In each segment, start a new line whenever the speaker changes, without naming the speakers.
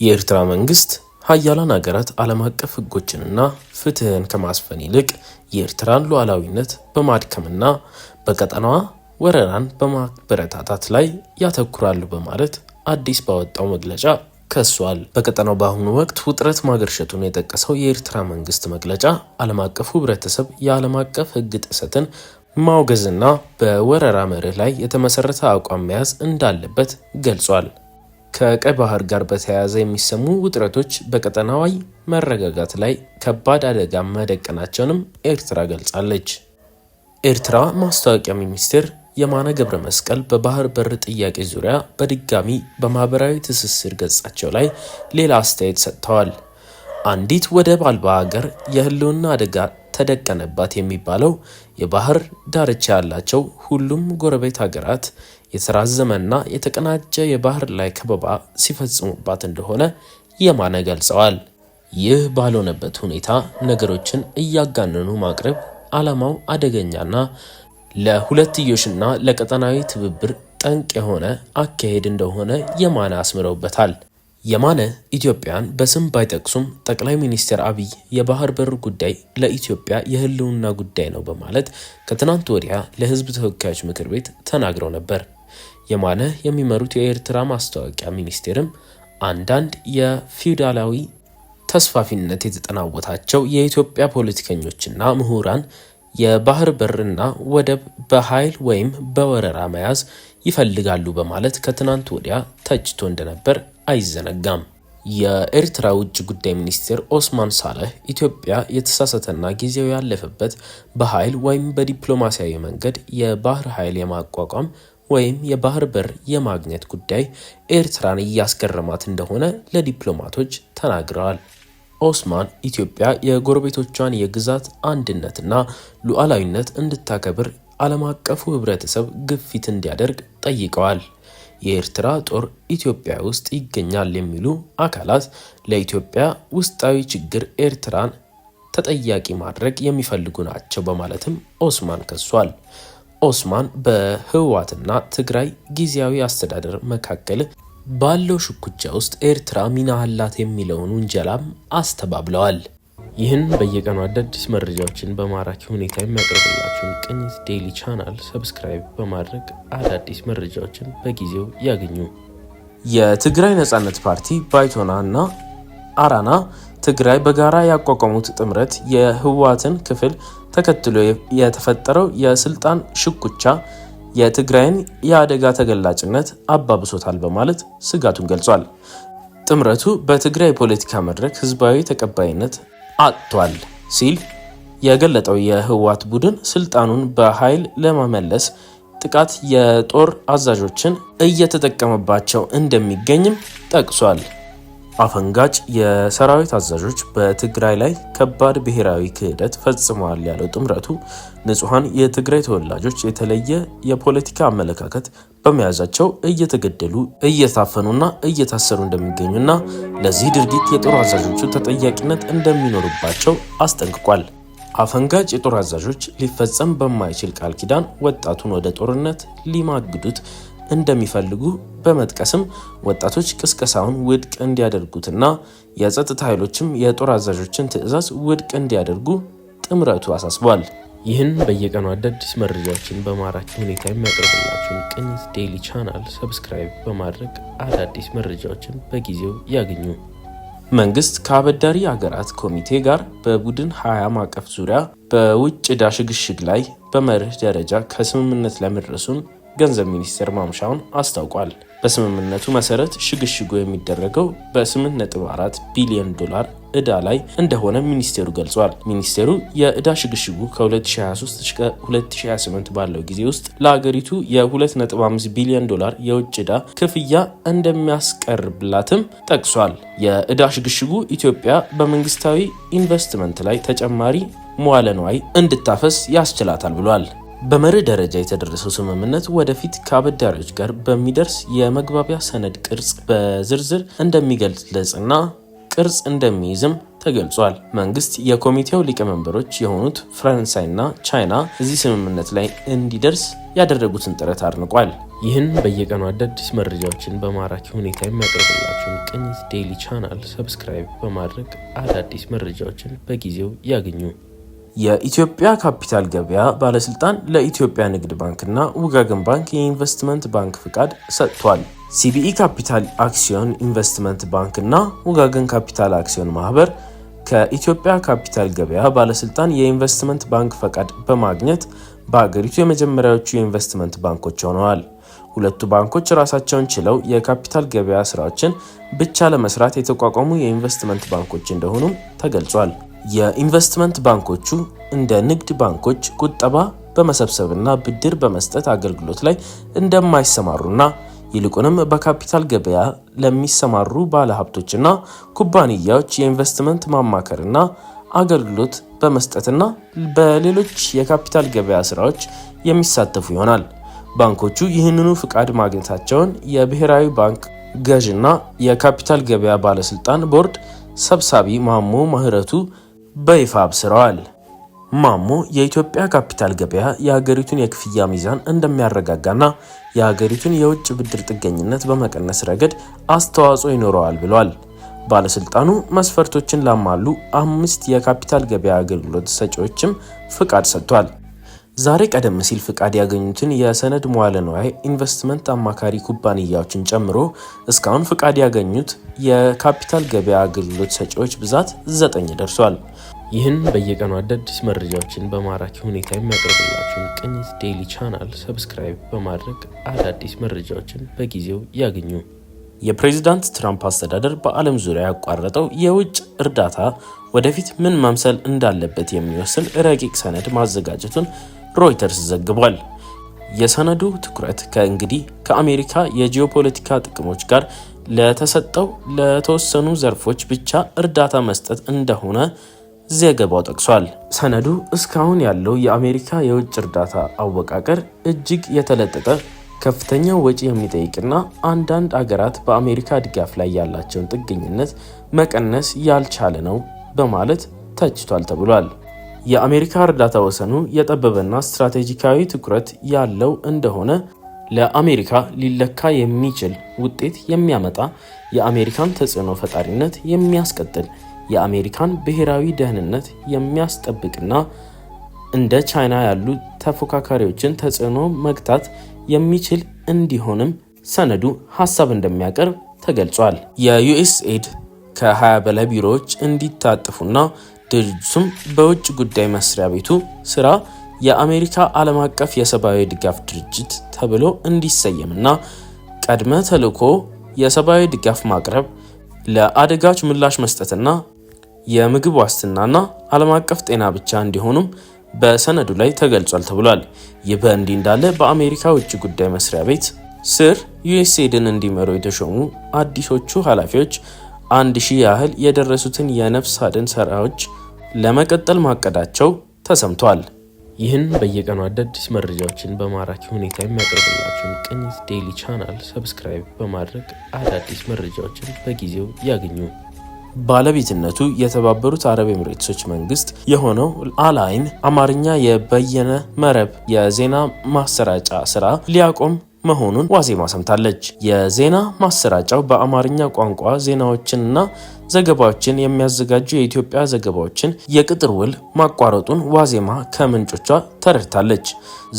የኤርትራ መንግስት ሀያላን ሀገራት ዓለም አቀፍ ህጎችንና ፍትህን ከማስፈን ይልቅ የኤርትራን ሉዓላዊነት በማድከምና በቀጠናዋ ወረራን በማበረታታት ላይ ያተኩራሉ በማለት አዲስ ባወጣው መግለጫ ከሷል። በቀጠናው በአሁኑ ወቅት ውጥረት ማገርሸቱን የጠቀሰው የኤርትራ መንግስት መግለጫ ዓለም አቀፉ ህብረተሰብ የዓለም አቀፍ ህግ ጥሰትን ማውገዝና በወረራ መርህ ላይ የተመሰረተ አቋም መያዝ እንዳለበት ገልጿል። ከቀይ ባህር ጋር በተያያዘ የሚሰሙ ውጥረቶች በቀጠናዊ መረጋጋት ላይ ከባድ አደጋ መደቀናቸውንም ኤርትራ ገልጻለች። ኤርትራ ማስታወቂያ ሚኒስቴር የማነ ገብረ መስቀል በባህር በር ጥያቄ ዙሪያ በድጋሚ በማህበራዊ ትስስር ገጻቸው ላይ ሌላ አስተያየት ሰጥተዋል። አንዲት ወደብ አልባ ሀገር የህልውና አደጋ ተደቀነባት የሚባለው የባህር ዳርቻ ያላቸው ሁሉም ጎረቤት ሀገራት የተራዘመና የተቀናጀ የባህር ላይ ከበባ ሲፈጽሙባት እንደሆነ የማነ ገልጸዋል። ይህ ባልሆነበት ሁኔታ ነገሮችን እያጋነኑ ማቅረብ ዓላማው አደገኛና ለሁለትዮሽና ለቀጠናዊ ትብብር ጠንቅ የሆነ አካሄድ እንደሆነ የማነ አስምረውበታል። የማነ ኢትዮጵያን በስም ባይጠቅሱም ጠቅላይ ሚኒስትር አብይ የባህር በር ጉዳይ ለኢትዮጵያ የህልውና ጉዳይ ነው በማለት ከትናንት ወዲያ ለህዝብ ተወካዮች ምክር ቤት ተናግረው ነበር። የማነ የሚመሩት የኤርትራ ማስታወቂያ ሚኒስቴርም አንዳንድ የፊውዳላዊ ተስፋፊነት የተጠናወታቸው የኢትዮጵያ ፖለቲከኞችና ምሁራን የባህር በርና ወደብ በኃይል ወይም በወረራ መያዝ ይፈልጋሉ በማለት ከትናንት ወዲያ ተችቶ እንደነበር አይዘነጋም። የኤርትራ ውጭ ጉዳይ ሚኒስትር ኦስማን ሳለህ ኢትዮጵያ የተሳሳተና ጊዜው ያለፈበት በኃይል ወይም በዲፕሎማሲያዊ መንገድ የባህር ኃይል የማቋቋም ወይም የባህር በር የማግኘት ጉዳይ ኤርትራን እያስገረማት እንደሆነ ለዲፕሎማቶች ተናግረዋል። ኦስማን ኢትዮጵያ የጎረቤቶቿን የግዛት አንድነትና ሉዓላዊነት እንድታከብር ዓለም አቀፉ ህብረተሰብ ግፊት እንዲያደርግ ጠይቀዋል። የኤርትራ ጦር ኢትዮጵያ ውስጥ ይገኛል የሚሉ አካላት ለኢትዮጵያ ውስጣዊ ችግር ኤርትራን ተጠያቂ ማድረግ የሚፈልጉ ናቸው በማለትም ኦስማን ከሷል። ኦስማን በህወሓትና ትግራይ ጊዜያዊ አስተዳደር መካከል ባለው ሽኩቻ ውስጥ ኤርትራ ሚና አላት የሚለውን ውንጀላም አስተባብለዋል። ይህን በየቀኑ አዳዲስ መረጃዎችን በማራኪ ሁኔታ የሚያቀርብላችሁን ቅኝት ዴይሊ ቻናል ሰብስክራይብ በማድረግ አዳዲስ መረጃዎችን በጊዜው ያገኙ። የትግራይ ነጻነት ፓርቲ ባይቶና እና አራና ትግራይ በጋራ ያቋቋሙት ጥምረት የህወሓትን ክፍል ተከትሎ የተፈጠረው የስልጣን ሽኩቻ የትግራይን የአደጋ ተገላጭነት አባብሶታል በማለት ስጋቱን ገልጿል። ጥምረቱ በትግራይ ፖለቲካ መድረክ ህዝባዊ ተቀባይነት አጥቷል ሲል የገለጠው የህወሓት ቡድን ስልጣኑን በኃይል ለመመለስ ጥቃት የጦር አዛዦችን እየተጠቀመባቸው እንደሚገኝም ጠቅሷል። አፈንጋጭ የሰራዊት አዛዦች በትግራይ ላይ ከባድ ብሔራዊ ክህደት ፈጽመዋል ያለው ጥምረቱ ንጹሃን የትግራይ ተወላጆች የተለየ የፖለቲካ አመለካከት በመያዛቸው እየተገደሉ እየታፈኑና እየታሰሩ እንደሚገኙና ለዚህ ድርጊት የጦር አዛዦቹ ተጠያቂነት እንደሚኖርባቸው አስጠንቅቋል። አፈንጋጭ የጦር አዛዦች ሊፈጸም በማይችል ቃል ኪዳን ወጣቱን ወደ ጦርነት ሊማግዱት እንደሚፈልጉ በመጥቀስም ወጣቶች ቅስቀሳውን ውድቅ እንዲያደርጉትና የጸጥታ ኃይሎችም የጦር አዛዦችን ትዕዛዝ ውድቅ እንዲያደርጉ ጥምረቱ አሳስቧል። ይህን በየቀኑ አዳዲስ መረጃዎችን በማራኪ ሁኔታ የሚያቀርብላችሁን ቅኝት ዴይሊ ቻናል ሰብስክራይብ በማድረግ አዳዲስ መረጃዎችን በጊዜው ያገኙ። መንግስት ከአበዳሪ ሀገራት ኮሚቴ ጋር በቡድን 20 ማዕቀፍ ዙሪያ በውጭ ዕዳ ሽግሽግ ላይ በመርህ ደረጃ ከስምምነት ለመድረሱን ገንዘብ ሚኒስቴር ማምሻውን አስታውቋል። በስምምነቱ መሰረት ሽግሽጉ የሚደረገው በ8.4 ቢሊዮን ዶላር ዕዳ ላይ እንደሆነ ሚኒስቴሩ ገልጿል። ሚኒስቴሩ የዕዳ ሽግሽጉ ከ2023 እስከ 2028 ባለው ጊዜ ውስጥ ለሀገሪቱ የ2.5 ቢሊዮን ዶላር የውጭ ዕዳ ክፍያ እንደሚያስቀርብላትም ጠቅሷል። የዕዳ ሽግሽጉ ኢትዮጵያ በመንግስታዊ ኢንቨስትመንት ላይ ተጨማሪ መዋለ ንዋይ እንድታፈስ ያስችላታል ብሏል። በመርህ ደረጃ የተደረሰው ስምምነት ወደፊት ከአበዳሪዎች ጋር በሚደርስ የመግባቢያ ሰነድ ቅርጽ በዝርዝር እንደሚገለጽና ቅርጽ እንደሚይዝም ተገልጿል። መንግስት የኮሚቴው ሊቀመንበሮች የሆኑት ፈረንሳይና ቻይና እዚህ ስምምነት ላይ እንዲደርስ ያደረጉትን ጥረት አድንቋል። ይህን በየቀኑ አዳዲስ መረጃዎችን በማራኪ ሁኔታ የሚያቀርብላችሁን ቅኝት ዴይሊ ቻናል ሰብስክራይብ በማድረግ አዳዲስ መረጃዎችን በጊዜው ያገኙ። የኢትዮጵያ ካፒታል ገበያ ባለስልጣን ለኢትዮጵያ ንግድ ባንክና ውጋገን ባንክ የኢንቨስትመንት ባንክ ፍቃድ ሰጥቷል። ሲቢኢ ካፒታል አክሲዮን ኢንቨስትመንት ባንክና ውጋገን ካፒታል አክሲዮን ማህበር ከኢትዮጵያ ካፒታል ገበያ ባለስልጣን የኢንቨስትመንት ባንክ ፈቃድ በማግኘት በሀገሪቱ የመጀመሪያዎቹ የኢንቨስትመንት ባንኮች ሆነዋል። ሁለቱ ባንኮች ራሳቸውን ችለው የካፒታል ገበያ ስራዎችን ብቻ ለመስራት የተቋቋሙ የኢንቨስትመንት ባንኮች እንደሆኑም ተገልጿል። የኢንቨስትመንት ባንኮቹ እንደ ንግድ ባንኮች ቁጠባ በመሰብሰብና ብድር በመስጠት አገልግሎት ላይ እንደማይሰማሩና ይልቁንም በካፒታል ገበያ ለሚሰማሩ ባለሀብቶችና ኩባንያዎች የኢንቨስትመንት ማማከርና አገልግሎት በመስጠትና በሌሎች የካፒታል ገበያ ስራዎች የሚሳተፉ ይሆናል። ባንኮቹ ይህንኑ ፍቃድ ማግኘታቸውን የብሔራዊ ባንክ ገዥና የካፒታል ገበያ ባለስልጣን ቦርድ ሰብሳቢ ማሞ ምህረቱ በይፋ አብስረዋል። ማሞ የኢትዮጵያ ካፒታል ገበያ የሀገሪቱን የክፍያ ሚዛን እንደሚያረጋጋና የሀገሪቱን የውጭ ብድር ጥገኝነት በመቀነስ ረገድ አስተዋጽኦ ይኖረዋል ብሏል። ባለስልጣኑ መስፈርቶችን ላሟሉ 5 የካፒታል ገበያ አገልግሎት ሰጪዎችም ፍቃድ ሰጥቷል። ዛሬ ቀደም ሲል ፍቃድ ያገኙትን የሰነድ መዋለ ንዋይ ኢንቨስትመንት አማካሪ ኩባንያዎችን ጨምሮ እስካሁን ፍቃድ ያገኙት የካፒታል ገበያ አገልግሎት ሰጪዎች ብዛት 9 ደርሷል። ይህን በየቀኑ አዳዲስ መረጃዎችን በማራኪ ሁኔታ የሚያቀርብላችሁን ቅኝት ዴይሊ ቻናል ሰብስክራይብ በማድረግ አዳዲስ መረጃዎችን በጊዜው ያገኙ። የፕሬዝዳንት ትራምፕ አስተዳደር በዓለም ዙሪያ ያቋረጠው የውጭ እርዳታ ወደፊት ምን መምሰል እንዳለበት የሚወስን ረቂቅ ሰነድ ማዘጋጀቱን ሮይተርስ ዘግቧል። የሰነዱ ትኩረት ከእንግዲህ ከአሜሪካ የጂኦፖለቲካ ጥቅሞች ጋር ለተሰጠው ለተወሰኑ ዘርፎች ብቻ እርዳታ መስጠት እንደሆነ ዘገባው ጠቅሷል። ሰነዱ እስካሁን ያለው የአሜሪካ የውጭ እርዳታ አወቃቀር እጅግ የተለጠጠ፣ ከፍተኛ ወጪ የሚጠይቅና አንዳንድ አገራት በአሜሪካ ድጋፍ ላይ ያላቸውን ጥገኝነት መቀነስ ያልቻለ ነው በማለት ተችቷል ተብሏል። የአሜሪካ እርዳታ ወሰኑ የጠበበና ስትራቴጂካዊ ትኩረት ያለው እንደሆነ ለአሜሪካ ሊለካ የሚችል ውጤት የሚያመጣ፣ የአሜሪካን ተጽዕኖ ፈጣሪነት የሚያስቀጥል፣ የአሜሪካን ብሔራዊ ደህንነት የሚያስጠብቅና እንደ ቻይና ያሉ ተፎካካሪዎችን ተጽዕኖ መግታት የሚችል እንዲሆንም ሰነዱ ሀሳብ እንደሚያቀርብ ተገልጿል። የዩኤስኤድ ከ20 በላይ ቢሮዎች እንዲታጠፉና ድርጅቱም በውጭ ጉዳይ መስሪያ ቤቱ ስራ የአሜሪካ ዓለም አቀፍ የሰብአዊ ድጋፍ ድርጅት ተብሎ እንዲሰየምና ቀድመ ተልዕኮ የሰብአዊ ድጋፍ ማቅረብ፣ ለአደጋዎች ምላሽ መስጠትና የምግብ ዋስትናና ዓለም አቀፍ ጤና ብቻ እንዲሆኑም በሰነዱ ላይ ተገልጿል ተብሏል። ይህ በእንዲህ እንዳለ በአሜሪካ ውጭ ጉዳይ መስሪያ ቤት ስር ዩኤስኤድን እንዲመሩ የተሾሙ አዲሶቹ ኃላፊዎች 1000 ያህል የደረሱትን የነፍስ አድን ስራዎች ለመቀጠል ማቀዳቸው ተሰምቷል። ይህን በየቀኑ አዳዲስ መረጃዎችን በማራኪ ሁኔታ የሚያቀርብላችሁን ቅኝት ዴይሊ ቻናል ሰብስክራይብ በማድረግ አዳዲስ መረጃዎችን በጊዜው ያገኙ። ባለቤትነቱ የተባበሩት አረብ ኤሚሬትሶች መንግስት የሆነው አልአይን አማርኛ የበየነ መረብ የዜና ማሰራጫ ስራ ሊያቆም መሆኑን ዋዜማ ሰምታለች። የዜና ማሰራጫው በአማርኛ ቋንቋ ዜናዎችንና ዘገባዎችን የሚያዘጋጁ የኢትዮጵያ ዘገባዎችን የቅጥር ውል ማቋረጡን ዋዜማ ከምንጮቿ ተረድታለች።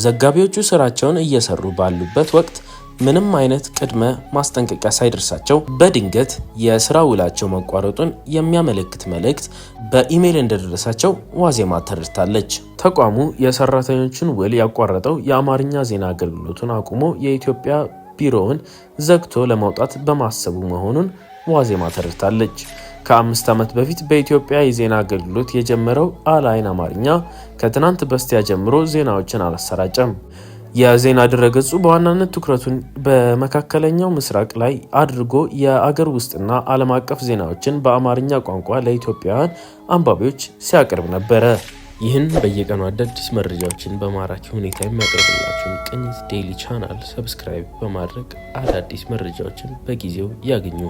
ዘጋቢዎቹ ስራቸውን እየሰሩ ባሉበት ወቅት ምንም አይነት ቅድመ ማስጠንቀቂያ ሳይደርሳቸው በድንገት የስራ ውላቸው መቋረጡን የሚያመለክት መልእክት በኢሜይል እንደደረሳቸው ዋዜማ ተረድታለች። ተቋሙ የሰራተኞችን ውል ያቋረጠው የአማርኛ ዜና አገልግሎቱን አቁሞ የኢትዮጵያ ቢሮውን ዘግቶ ለመውጣት በማሰቡ መሆኑን ዋዜማ ተረድታለች። ከ5 ዓመት በፊት በኢትዮጵያ የዜና አገልግሎት የጀመረው አልአይን አማርኛ ከትናንት በስቲያ ጀምሮ ዜናዎችን አላሰራጨም። የዜና ድረገጹ በዋናነት ትኩረቱን በመካከለኛው ምስራቅ ላይ አድርጎ የአገር ውስጥና ዓለም አቀፍ ዜናዎችን በአማርኛ ቋንቋ ለኢትዮጵያውያን አንባቢዎች ሲያቀርብ ነበረ። ይህን በየቀኑ አዳዲስ መረጃዎችን በማራኪ ሁኔታ የሚያቀርብላችሁን ቅኝት ዴይሊ ቻናል ሰብስክራይብ በማድረግ አዳዲስ መረጃዎችን በጊዜው ያገኙ።